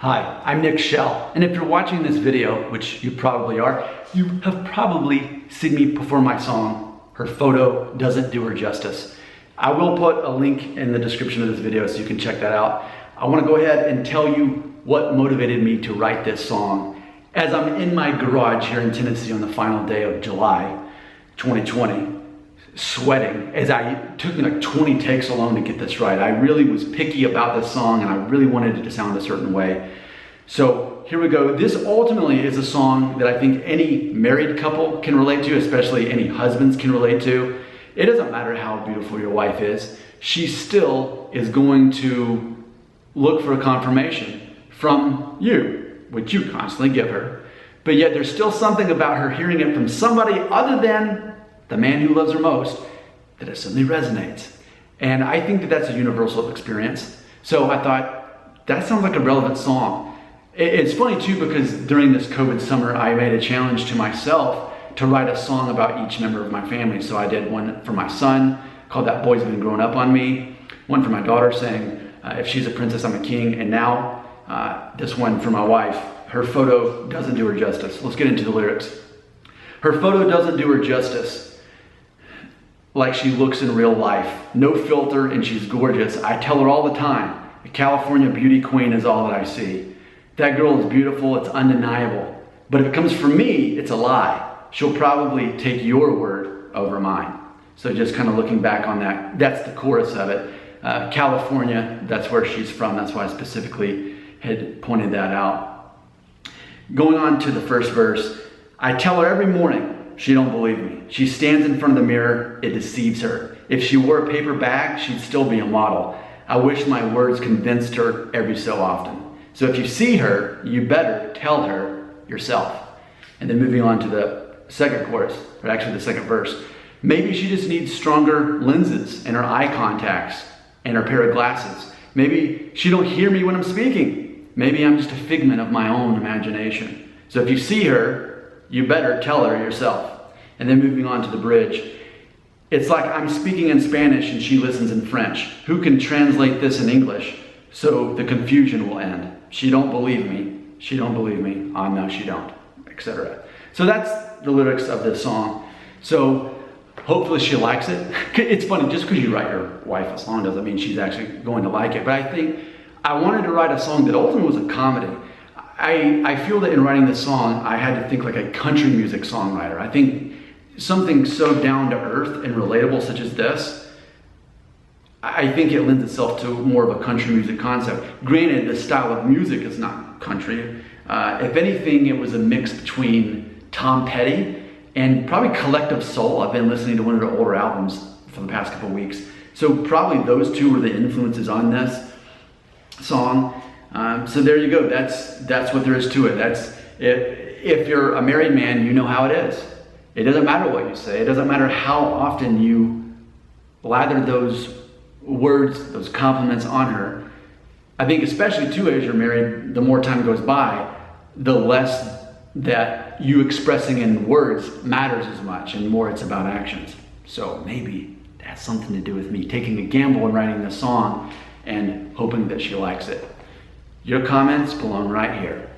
Hi, I'm Nick Shell, and if you're watching this video, which you probably are, you have probably seen me perform my song, Her Photo Doesn't Do Her Justice. I will put a link in the description of this video so you can check that out. I want to go ahead and tell you what motivated me to write this song. As I'm in my garage here in Tennessee on the final day of July 2020, sweating, as I took me like 20 takes alone to get this right. I really was picky about this song and I really wanted it to sound a certain way. So here we go. This ultimately is a song that I think any married couple can relate to, especially any husbands can relate to. It doesn't matter how beautiful your wife is. She still is going to look for a confirmation from you, which you constantly give her. But yet there's still something about her hearing it from somebody other than the man who loves her most, that it suddenly resonates. And I think that that's a universal experience. So I thought, that sounds like a relevant song. It's funny too, because during this COVID summer, I made a challenge to myself to write a song about each member of my family. So I did one for my son, called That Boy's Been Growing Up on Me. One for my daughter saying, if she's a princess, I'm a king. And now this one for my wife, Her Photo Doesn't Do Her Justice. Let's get into the lyrics. Her photo doesn't do her justice like she looks in real life. No filter and she's gorgeous. I tell her all the time, a California beauty queen is all that I see. That girl is beautiful, it's undeniable. But if it comes from me, it's a lie. She'll probably take your word over mine. So just kind of looking back on that, that's the chorus of it. California, that's where she's from. That's why I specifically had pointed that out. Going on to the first verse, I tell her every morning, she don't believe me. She stands in front of the mirror, it deceives her. If she wore a paper bag, she'd still be a model. I wish my words convinced her every so often. So if you see her, you better tell her yourself. And then moving on to the second chorus, or actually the second verse. Maybe she just needs stronger lenses and her eye contacts and her pair of glasses. Maybe she don't hear me when I'm speaking. Maybe I'm just a figment of my own imagination. So if you see her, you better tell her yourself. And then moving on to the bridge. It's like I'm speaking in Spanish and she listens in French. Who can translate this in English so the confusion will end? She don't believe me. She don't believe me. Oh no, she don't, etc. So that's the lyrics of this song. So hopefully she likes it. It's funny, just because you write your wife a song doesn't mean she's actually going to like it. But I think I wanted to write a song that ultimately was a comedy. I feel that in writing this song, I had to think like a country music songwriter. I think something so down to earth and relatable such as this, I think it lends itself to more of a country music concept. Granted, the style of music is not country. If anything, it was a mix between Tom Petty and probably Collective Soul. I've been listening to one of their older albums for the past couple of weeks. So probably those two were the influences on this song. So there you go. That's what there is to it. If you're a married man, you know how it is. It doesn't matter what you say. It doesn't matter how often you lather those words, those compliments on her. I think especially too, as you're married, the more time goes by, the less that you expressing in words matters as much, and more it's about actions. So maybe it has something to do with me taking a gamble and writing this song and hoping that she likes it. Your comments belong right here.